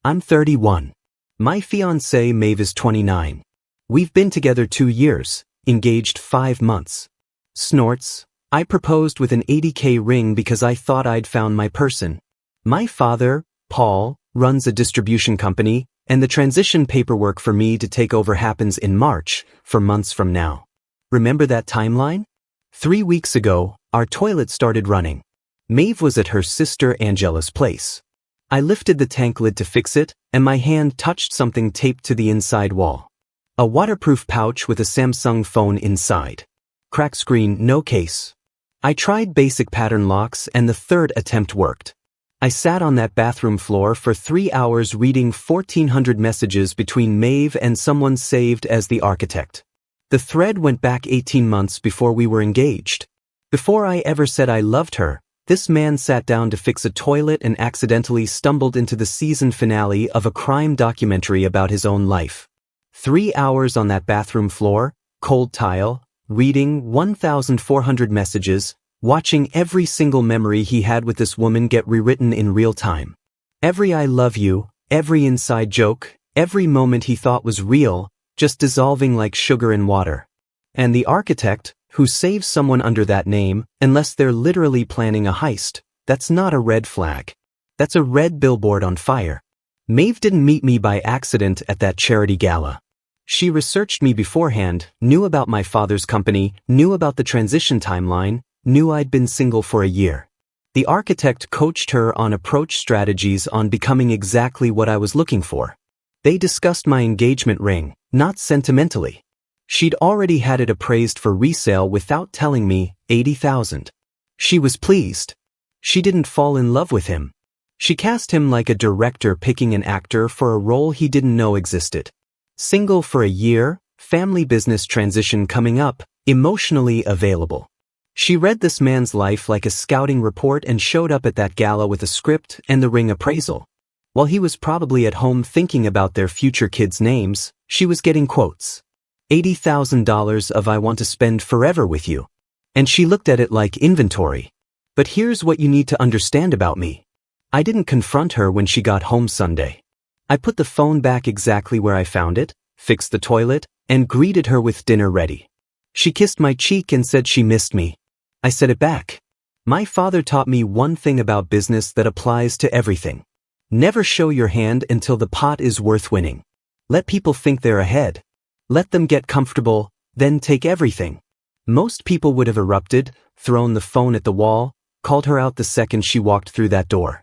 I'm 31. My fiancée Maeve is 29. We've been together 2 years, engaged 5 months. Snorts. I proposed with an $80K ring because I thought I'd found my person. My father, Paul, runs a distribution company, and the transition paperwork for me to take over happens in March, 4 months from now. Remember that timeline? 3 weeks ago, our toilet started running. Maeve was at her sister Angela's place. I lifted the tank lid to fix it, and my hand touched something taped to the inside wall. A waterproof pouch with a Samsung phone inside. Cracked screen, no case. I tried basic pattern locks and the third attempt worked. I sat on that bathroom floor for 3 hours reading 1,400 messages between Maeve and someone saved as the architect. The thread went back 18 months before we were engaged. Before I ever said I loved her, this man sat down to fix a toilet and accidentally stumbled into the season finale of a crime documentary about his own life. 3 hours on that bathroom floor, cold tile, reading 1,400 messages, watching every single memory he had with this woman get rewritten in real time. Every I love you, every inside joke, every moment he thought was real, just dissolving like sugar in water. And the architect, who saves someone under that name, unless they're literally planning a heist, that's not a red flag. That's a red billboard on fire. Maeve didn't meet me by accident at that charity gala. She researched me beforehand, knew about my father's company, knew about the transition timeline, knew I'd been single for a year. The architect coached her on approach strategies on becoming exactly what I was looking for. They discussed my engagement ring, not sentimentally. She'd already had it appraised for resale without telling me, $80,000. She was pleased. She didn't fall in love with him. She cast him like a director picking an actor for a role he didn't know existed. Single for a year, family business transition coming up, emotionally available. She read this man's life like a scouting report and showed up at that gala with a script and the ring appraisal. While he was probably at home thinking about their future kids' names, she was getting quotes. $80,000 of I want to spend forever with you. And she looked at it like inventory. But here's what you need to understand about me. I didn't confront her when she got home Sunday. I put the phone back exactly where I found it, fixed the toilet, and greeted her with dinner ready. She kissed my cheek and said she missed me. I said it back. My father taught me one thing about business that applies to everything. Never show your hand until the pot is worth winning. Let people think they're ahead. Let them get comfortable, then take everything. Most people would have erupted, thrown the phone at the wall, called her out the second she walked through that door.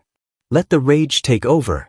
Let the rage take over.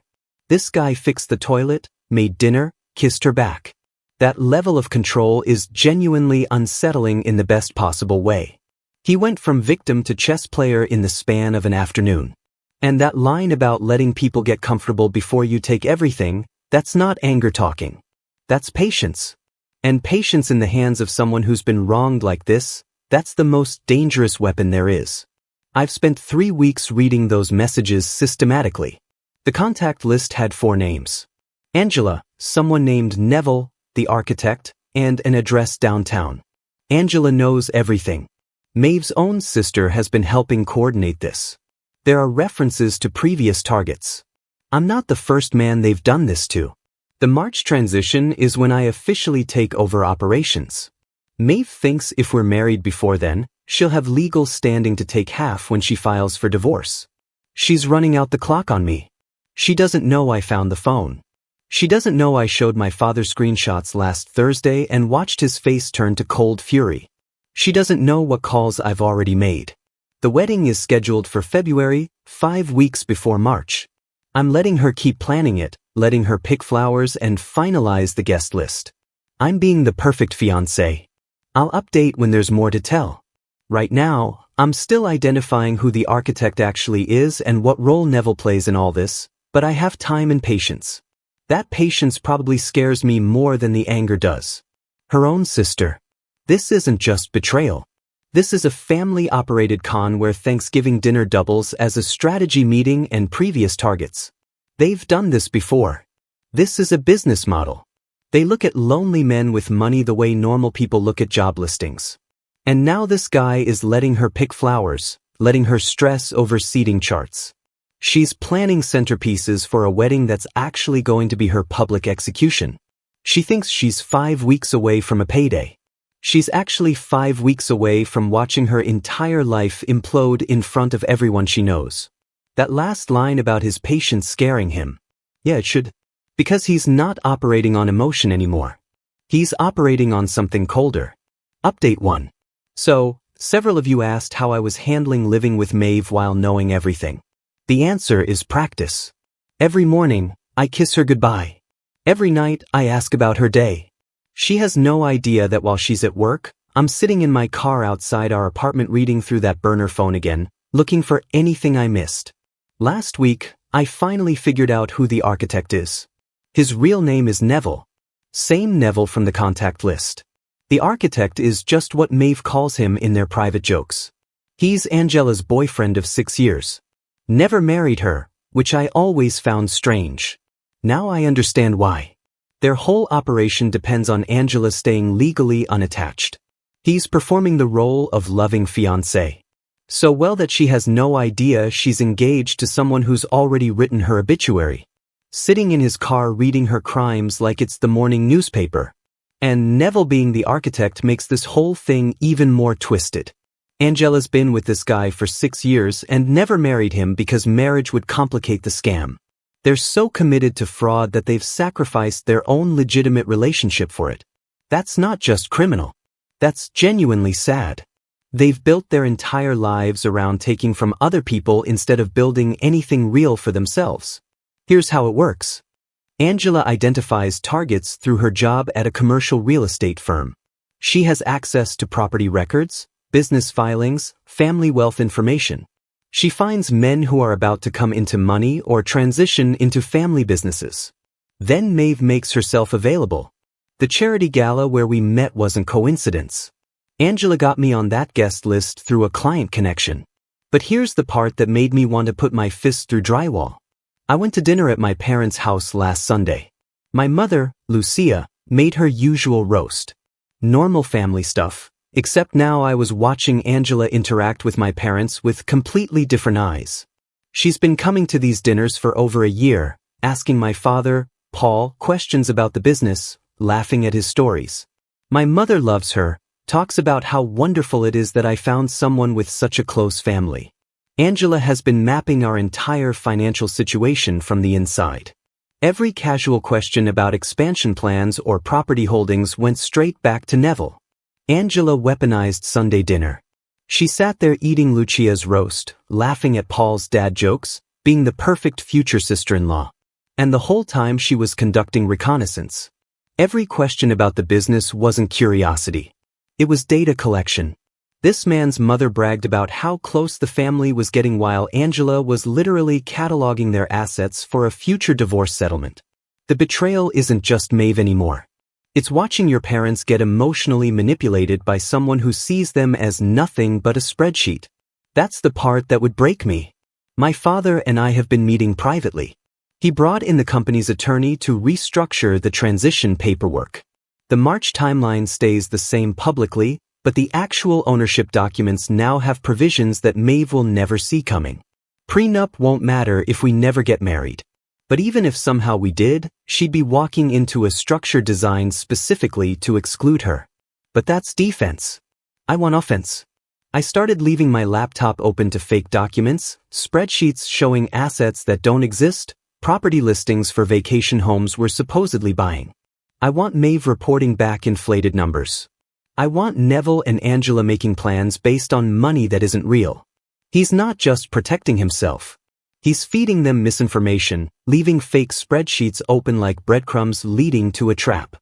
This guy fixed the toilet, made dinner, kissed her back. That level of control is genuinely unsettling in the best possible way. He went from victim to chess player in the span of an afternoon. And that line about letting people get comfortable before you take everything, that's not anger talking. That's patience. And patience in the hands of someone who's been wronged like this, that's the most dangerous weapon there is. I've spent 3 weeks reading those messages systematically. The contact list had 4 names. Angela, someone named Neville, the architect, and an address downtown. Angela knows everything. Maeve's own sister has been helping coordinate this. There are references to previous targets. I'm not the first man they've done this to. The March transition is when I officially take over operations. Maeve thinks if we're married before then, she'll have legal standing to take half when she files for divorce. She's running out the clock on me. She doesn't know I found the phone. She doesn't know I showed my father screenshots last Thursday and watched his face turn to cold fury. She doesn't know what calls I've already made. The wedding is scheduled for February, 5 weeks before March. I'm letting her keep planning it, letting her pick flowers and finalize the guest list. I'm being the perfect fiancé. I'll update when there's more to tell. Right now, I'm still identifying who the architect actually is and what role Neville plays in all this, but I have time and patience. That patience probably scares me more than the anger does. Her own sister. This isn't just betrayal. This is a family-operated con where Thanksgiving dinner doubles as a strategy meeting and previous targets. They've done this before. This is a business model. They look at lonely men with money the way normal people look at job listings. And now this guy is letting her pick flowers, letting her stress over seating charts. She's planning centerpieces for a wedding that's actually going to be her public execution. She thinks she's 5 weeks away from a payday. She's actually 5 weeks away from watching her entire life implode in front of everyone she knows. That last line about his patience scaring him. Yeah, it should. Because he's not operating on emotion anymore. He's operating on something colder. Update 1. So, several of you asked how I was handling living with Maeve while knowing everything. The answer is practice. Every morning, I kiss her goodbye. Every night, I ask about her day. She has no idea that while she's at work, I'm sitting in my car outside our apartment reading through that burner phone again, looking for anything I missed. Last week, I finally figured out who the architect is. His real name is Neville. Same Neville from the contact list. The architect is just what Maeve calls him in their private jokes. He's Angela's boyfriend of 6 years. Never married her, which I always found strange. Now I understand why. Their whole operation depends on Angela staying legally unattached. He's performing the role of loving fiancé. So well that she has no idea she's engaged to someone who's already written her obituary. Sitting in his car reading her crimes like it's the morning newspaper. And Neville being the architect makes this whole thing even more twisted. Angela's been with this guy for 6 years and never married him because marriage would complicate the scam. They're so committed to fraud that they've sacrificed their own legitimate relationship for it. That's not just criminal. That's genuinely sad. They've built their entire lives around taking from other people instead of building anything real for themselves. Here's how it works. Angela identifies targets through her job at a commercial real estate firm. She has access to property records, business filings, family wealth information. She finds men who are about to come into money or transition into family businesses. Then Maeve makes herself available. The charity gala where we met wasn't coincidence. Angela got me on that guest list through a client connection. But here's the part that made me want to put my fist through drywall. I went to dinner at my parents' house last Sunday. My mother, Lucia, made her usual roast. Normal family stuff. Except now I was watching Angela interact with my parents with completely different eyes. She's been coming to these dinners for over a year, asking my father, Paul, questions about the business, laughing at his stories. My mother loves her, talks about how wonderful it is that I found someone with such a close family. Angela has been mapping our entire financial situation from the inside. Every casual question about expansion plans or property holdings went straight back to Neville. Angela weaponized Sunday dinner. She sat there eating Lucia's roast, laughing at Paul's dad jokes, being the perfect future sister-in-law. And the whole time she was conducting reconnaissance. Every question about the business wasn't curiosity. It was data collection. This man's mother bragged about how close the family was getting while Angela was literally cataloging their assets for a future divorce settlement. The betrayal isn't just Maeve anymore. It's watching your parents get emotionally manipulated by someone who sees them as nothing but a spreadsheet. That's the part that would break me. My father and I have been meeting privately. He brought in the company's attorney to restructure the transition paperwork. The March timeline stays the same publicly, but the actual ownership documents now have provisions that Maeve will never see coming. Prenup won't matter if we never get married. But even if somehow we did, she'd be walking into a structure designed specifically to exclude her. But that's defense. I want offense. I started leaving my laptop open to fake documents, spreadsheets showing assets that don't exist, property listings for vacation homes we're supposedly buying. I want Maeve reporting back inflated numbers. I want Neville and Angela making plans based on money that isn't real. He's not just protecting himself. He's feeding them misinformation, leaving fake spreadsheets open like breadcrumbs leading to a trap.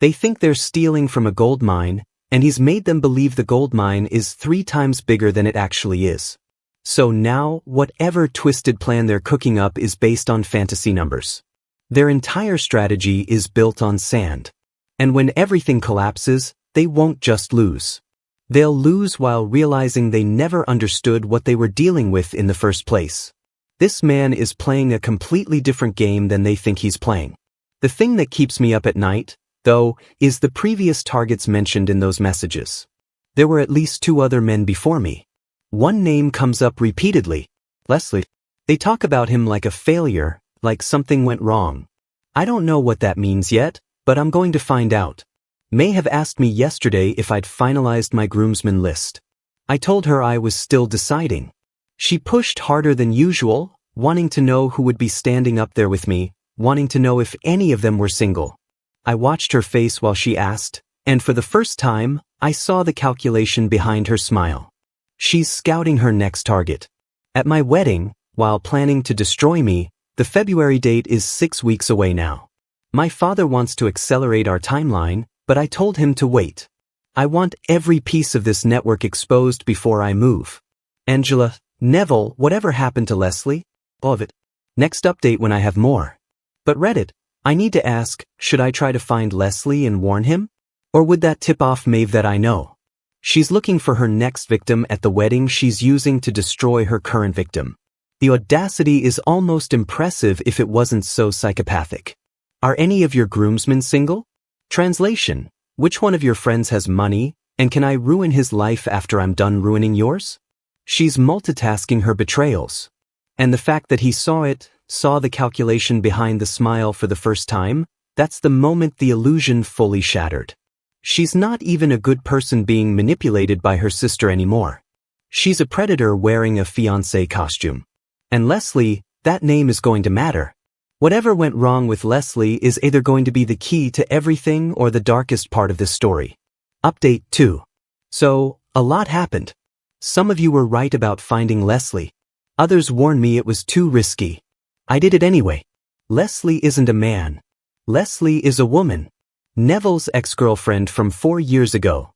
They think they're stealing from a gold mine, and he's made them believe the gold mine is 3 times bigger than it actually is. So now, whatever twisted plan they're cooking up is based on fantasy numbers. Their entire strategy is built on sand. And when everything collapses, they won't just lose. They'll lose while realizing they never understood what they were dealing with in the first place. This man is playing a completely different game than they think he's playing. The thing that keeps me up at night, though, is the previous targets mentioned in those messages. There were at least 2 other men before me. One name comes up repeatedly, Leslie. They talk about him like a failure, like something went wrong. I don't know what that means yet, but I'm going to find out. May have asked me yesterday if I'd finalized my groomsmen list. I told her I was still deciding. She pushed harder than usual, wanting to know who would be standing up there with me, wanting to know if any of them were single. I watched her face while she asked, and for the first time, I saw the calculation behind her smile. She's scouting her next target. At my wedding, while planning to destroy me, the February date is 6 weeks away now. My father wants to accelerate our timeline, but I told him to wait. I want every piece of this network exposed before I move. Angela, Neville, whatever happened to Leslie? All of it. Next update when I have more. But Reddit, I need to ask, should I try to find Leslie and warn him? Or would that tip off Maeve that I know? She's looking for her next victim at the wedding she's using to destroy her current victim. The audacity is almost impressive if it wasn't so psychopathic. Are any of your groomsmen single? Translation: which one of your friends has money, and can I ruin his life after I'm done ruining yours? She's multitasking her betrayals. And the fact that he saw the calculation behind the smile for the first time, that's the moment the illusion fully shattered. She's not even a good person being manipulated by her sister anymore. She's a predator wearing a fiancé costume. And Leslie, that name is going to matter. Whatever went wrong with Leslie is either going to be the key to everything or the darkest part of this story. Update 2. So, a lot happened. Some of you were right about finding Leslie. Others warned me it was too risky. I did it anyway. Leslie isn't a man. Leslie is a woman. Neville's ex-girlfriend from 4 years ago.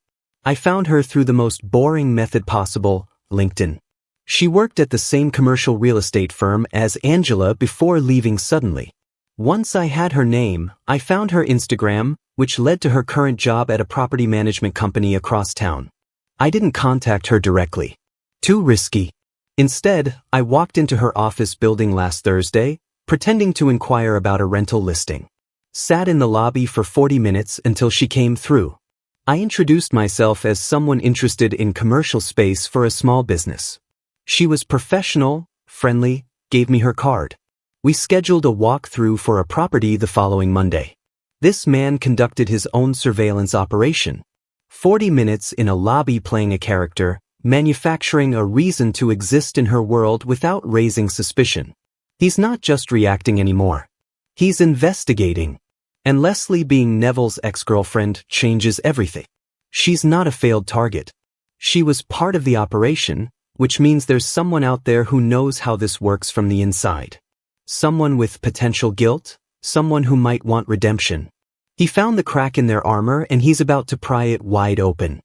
I found her through the most boring method possible, LinkedIn. She worked at the same commercial real estate firm as Angela before leaving suddenly. Once I had her name, I found her Instagram, which led to her current job at a property management company across town. I didn't contact her directly. Too risky. Instead, I walked into her office building last Thursday, pretending to inquire about a rental listing. Sat in the lobby for 40 minutes until she came through. I introduced myself as someone interested in commercial space for a small business. She was professional, friendly, gave me her card. We scheduled a walkthrough for a property the following Monday. This man conducted his own surveillance operation. 40 minutes in a lobby playing a character, manufacturing a reason to exist in her world without raising suspicion. He's not just reacting anymore. He's investigating. And Leslie being Neville's ex-girlfriend changes everything. She's not a failed target. She was part of the operation, which means there's someone out there who knows how this works from the inside. Someone with potential guilt, someone who might want redemption. He found the crack in their armor and he's about to pry it wide open.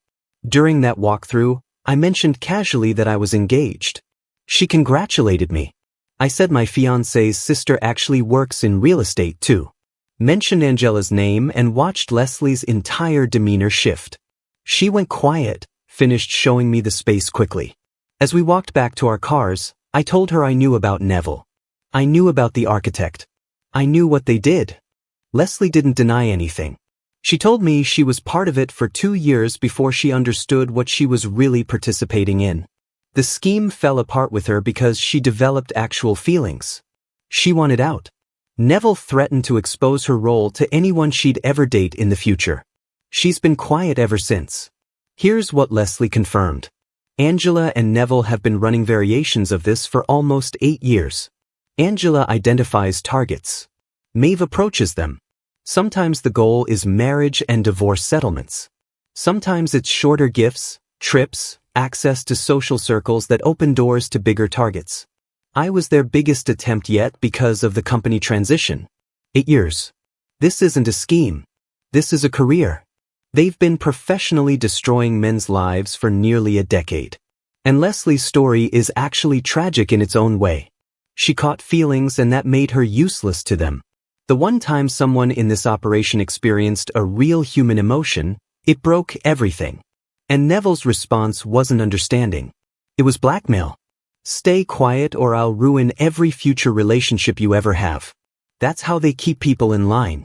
During that walkthrough, I mentioned casually that I was engaged. She congratulated me. I said my fiancé's sister actually works in real estate too. Mentioned Angela's name and watched Leslie's entire demeanor shift. She went quiet, finished showing me the space quickly. As we walked back to our cars, I told her I knew about Neville. I knew about the architect. I knew what they did. Leslie didn't deny anything. She told me she was part of it for 2 years before she understood what she was really participating in. The scheme fell apart with her because she developed actual feelings. She wanted out. Neville threatened to expose her role to anyone she'd ever date in the future. She's been quiet ever since. Here's what Leslie confirmed. Angela and Neville have been running variations of this for almost 8 years. Angela identifies targets. Maeve approaches them. Sometimes the goal is marriage and divorce settlements. Sometimes it's shorter gifts, trips, access to social circles that open doors to bigger targets. I was their biggest attempt yet because of the company transition. 8 years. This isn't a scheme. This is a career. They've been professionally destroying men's lives for nearly a decade. And Leslie's story is actually tragic in its own way. She caught feelings and that made her useless to them. The one time someone in this operation experienced a real human emotion, it broke everything. And Neville's response wasn't understanding. It was blackmail. Stay quiet or I'll ruin every future relationship you ever have. That's how they keep people in line.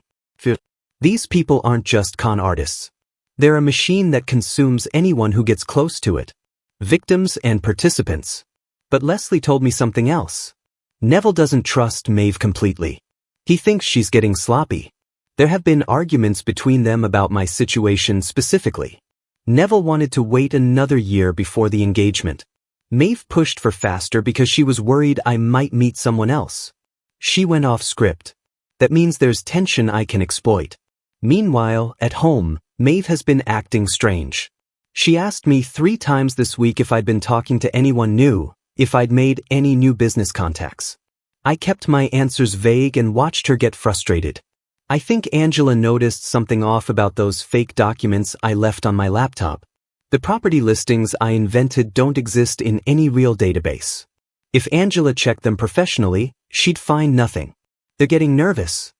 These people aren't just con artists. They're a machine that consumes anyone who gets close to it. Victims and participants. But Leslie told me something else. Neville doesn't trust Maeve completely. He thinks she's getting sloppy. There have been arguments between them about my situation specifically. Neville wanted to wait another year before the engagement. Maeve pushed for faster because she was worried I might meet someone else. She went off script. That means there's tension I can exploit. Meanwhile, at home, Maeve has been acting strange. She asked me 3 times this week if I'd been talking to anyone new, if I'd made any new business contacts. I kept my answers vague and watched her get frustrated. I think Angela noticed something off about those fake documents I left on my laptop. The property listings I invented don't exist in any real database. If Angela checked them professionally, she'd find nothing. They're getting nervous.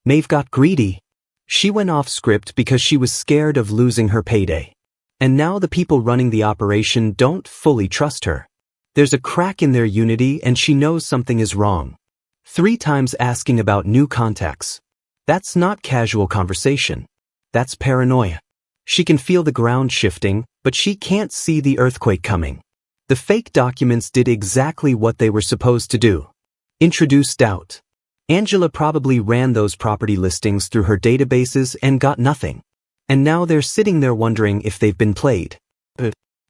Maeve got greedy. She went off script because she was scared of losing her payday. And now the people running the operation don't fully trust her. There's a crack in their unity and she knows something is wrong. 3 times asking about new contacts. That's not casual conversation. That's paranoia. She can feel the ground shifting, but she can't see the earthquake coming. The fake documents did exactly what they were supposed to do. Introduce doubt. Angela probably ran those property listings through her databases and got nothing. And now they're sitting there wondering if they've been played.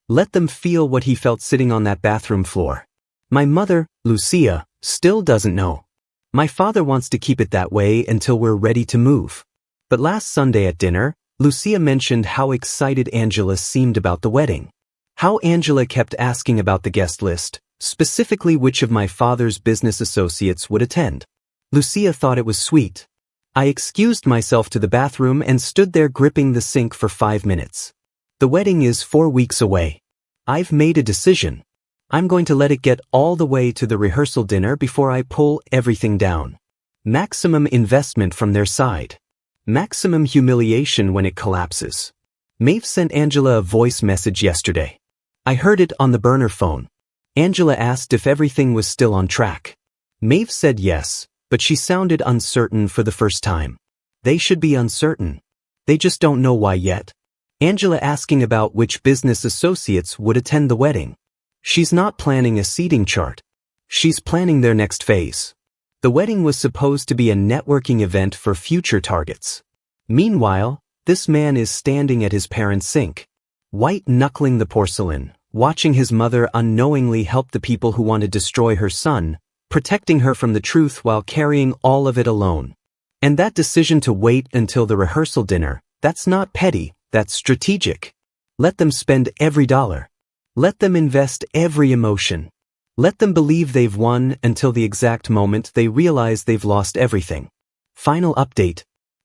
Let them feel what he felt sitting on that bathroom floor. My mother, Lucia, still doesn't know. My father wants to keep it that way until we're ready to move. But last Sunday at dinner, Lucia mentioned how excited Angela seemed about the wedding. How Angela kept asking about the guest list, specifically which of my father's business associates would attend. Lucia thought it was sweet. I excused myself to the bathroom and stood there gripping the sink for 5 minutes. The wedding is 4 weeks away. I've made a decision. I'm going to let it get all the way to the rehearsal dinner before I pull everything down. Maximum investment from their side. Maximum humiliation when it collapses. Maeve sent Angela a voice message yesterday. I heard it on the burner phone. Angela asked if everything was still on track. Maeve said yes, but she sounded uncertain for the first time. They should be uncertain. They just don't know why yet. Angela asking about which business associates would attend the wedding. She's not planning a seating chart. She's planning their next phase. The wedding was supposed to be a networking event for future targets. Meanwhile, this man is standing at his parents' sink, white-knuckling the porcelain, watching his mother unknowingly help the people who want to destroy her son, protecting her from the truth while carrying all of it alone. And that decision to wait until the rehearsal dinner, that's not petty, that's strategic. Let them spend every dollar. Let them invest every emotion. Let them believe they've won until the exact moment they realize they've lost everything. Final update.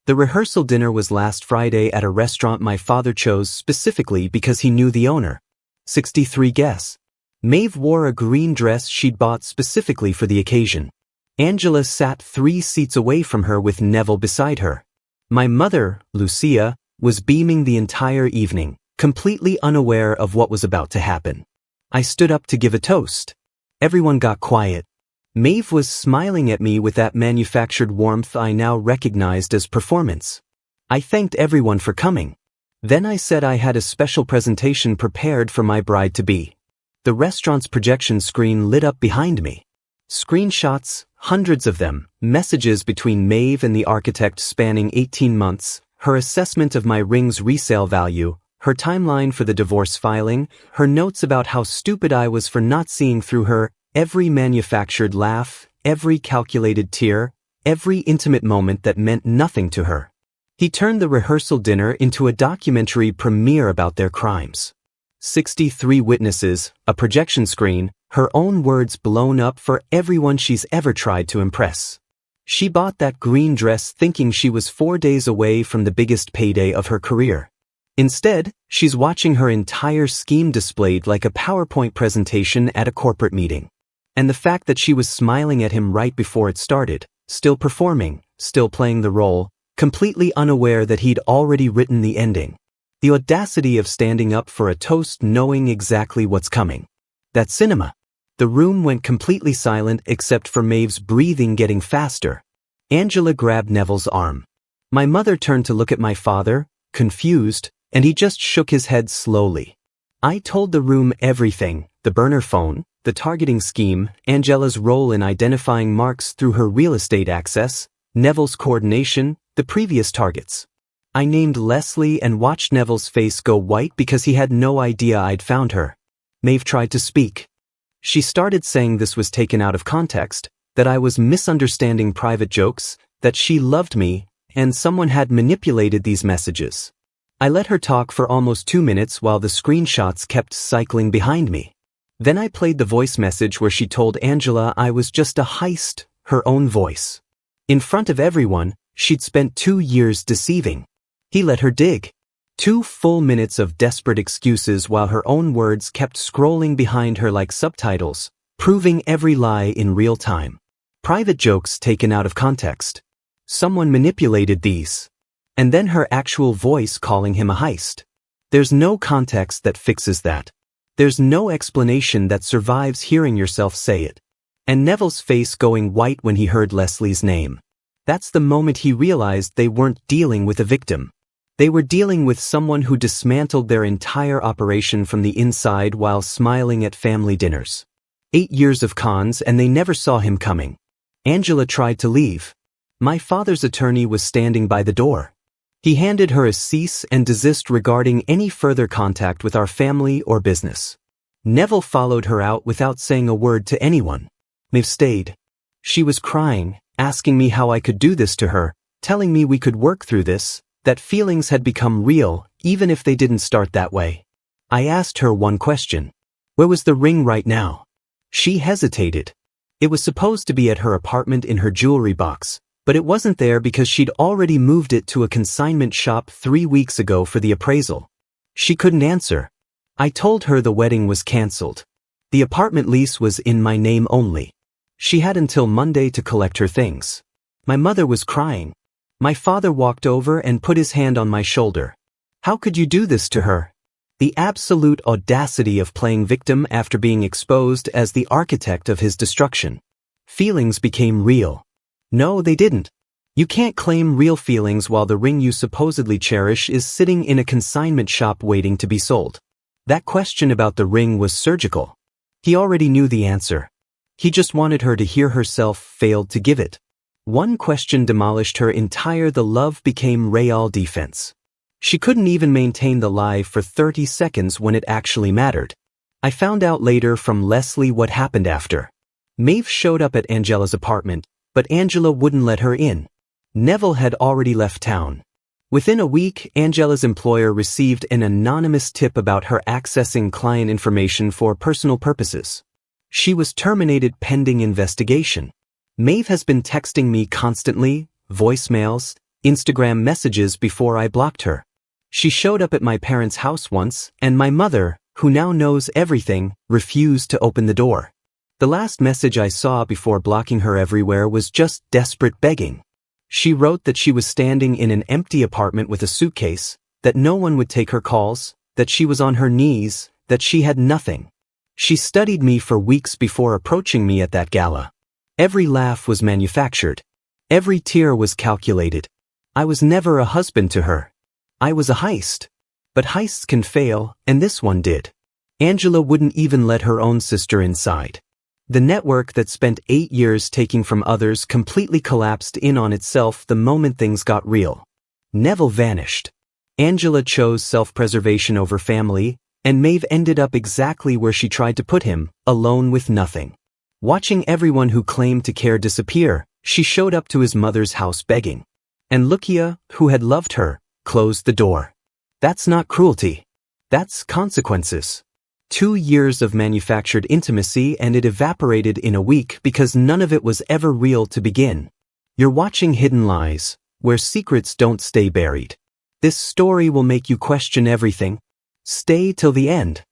The rehearsal dinner was last Friday at a restaurant my father chose specifically because he knew the owner. 63 guests. Maeve wore a green dress she'd bought specifically for the occasion. Angela sat 3 seats away from her with Neville beside her. My mother, Lucia, was beaming the entire evening, completely unaware of what was about to happen. I stood up to give a toast. Everyone got quiet. Maeve was smiling at me with that manufactured warmth I now recognized as performance. I thanked everyone for coming. Then I said I had a special presentation prepared for my bride-to-be. The restaurant's projection screen lit up behind me. Screenshots, hundreds of them, messages between Maeve and the architect spanning 18 months, her assessment of my ring's resale value, her timeline for the divorce filing, her notes about how stupid I was for not seeing through her, every manufactured laugh, every calculated tear, every intimate moment that meant nothing to her. He turned the rehearsal dinner into a documentary premiere about their crimes. 63 witnesses, a projection screen, her own words blown up for everyone she's ever tried to impress. She bought that green dress thinking she was 4 days away from the biggest payday of her career. Instead, she's watching her entire scheme displayed like a PowerPoint presentation at a corporate meeting. And the fact that she was smiling at him right before it started, still performing, still playing the role, completely unaware that he'd already written the ending. The audacity of standing up for a toast knowing exactly what's coming. That's cinema. The room went completely silent except for Maeve's breathing getting faster. Angela grabbed Neville's arm. My mother turned to look at my father, confused, and he just shook his head slowly. I told the room everything, the burner phone, the targeting scheme, Angela's role in identifying marks through her real estate access, Neville's coordination, the previous targets. I named Leslie and watched Neville's face go white because he had no idea I'd found her. Maeve tried to speak. She started saying this was taken out of context, that I was misunderstanding private jokes, that she loved me, and someone had manipulated these messages. I let her talk for almost 2 minutes while the screenshots kept cycling behind me. Then I played the voice message where she told Angela I was just a heist, her own voice. In front of everyone, she'd spent 2 years deceiving. He let her dig. 2 full minutes of desperate excuses while her own words kept scrolling behind her like subtitles, proving every lie in real time. Private jokes taken out of context. Someone manipulated these. And then her actual voice calling him a heist. There's no context that fixes that. There's no explanation that survives hearing yourself say it. And Neville's face going white when he heard Leslie's name. That's the moment he realized they weren't dealing with a victim. They were dealing with someone who dismantled their entire operation from the inside while smiling at family dinners. 8 years of cons and they never saw him coming. Angela tried to leave. My father's attorney was standing by the door. He handed her a cease and desist regarding any further contact with our family or business. Neville followed her out without saying a word to anyone. Maeve stayed. She was crying, asking me how I could do this to her, telling me we could work through this, that feelings had become real, even if they didn't start that way. I asked her one question. Where was the ring right now? She hesitated. It was supposed to be at her apartment in her jewelry box, but it wasn't there because she'd already moved it to a consignment shop 3 weeks ago for the appraisal. She couldn't answer. I told her the wedding was cancelled. The apartment lease was in my name only. She had until Monday to collect her things. My mother was crying. My father walked over and put his hand on my shoulder. How could you do this to her? The absolute audacity of playing victim after being exposed as the architect of his destruction. Feelings became real. No, they didn't. You can't claim real feelings while the ring you supposedly cherish is sitting in a consignment shop waiting to be sold. That question about the ring was surgical. He already knew the answer. He just wanted her to hear herself failed to give it. One question demolished her entire the love became real defense. She couldn't even maintain the lie for 30 seconds when it actually mattered. I found out later from Leslie what happened after. Maeve showed up at Angela's apartment, but Angela wouldn't let her in. Neville had already left town. Within a week, Angela's employer received an anonymous tip about her accessing client information for personal purposes. She was terminated pending investigation. Maeve has been texting me constantly, voicemails, Instagram messages before I blocked her. She showed up at my parents' house once, and my mother, who now knows everything, refused to open the door. The last message I saw before blocking her everywhere was just desperate begging. She wrote that she was standing in an empty apartment with a suitcase, that no one would take her calls, that she was on her knees, that she had nothing. She studied me for weeks before approaching me at that gala. Every laugh was manufactured. Every tear was calculated. I was never a husband to her. I was a heist. But heists can fail, and this one did. Angela wouldn't even let her own sister inside. The network that spent 8 years taking from others completely collapsed in on itself the moment things got real. Neville vanished. Angela chose self-preservation over family, and Maeve ended up exactly where she tried to put him, alone with nothing. Watching everyone who claimed to care disappear, she showed up to his mother's house begging. And Lucia, who had loved her, closed the door. That's not cruelty. That's consequences. 2 years of manufactured intimacy and it evaporated in a week because none of it was ever real to begin. You're watching Hidden Lies, where secrets don't stay buried. This story will make you question everything. Stay till the end.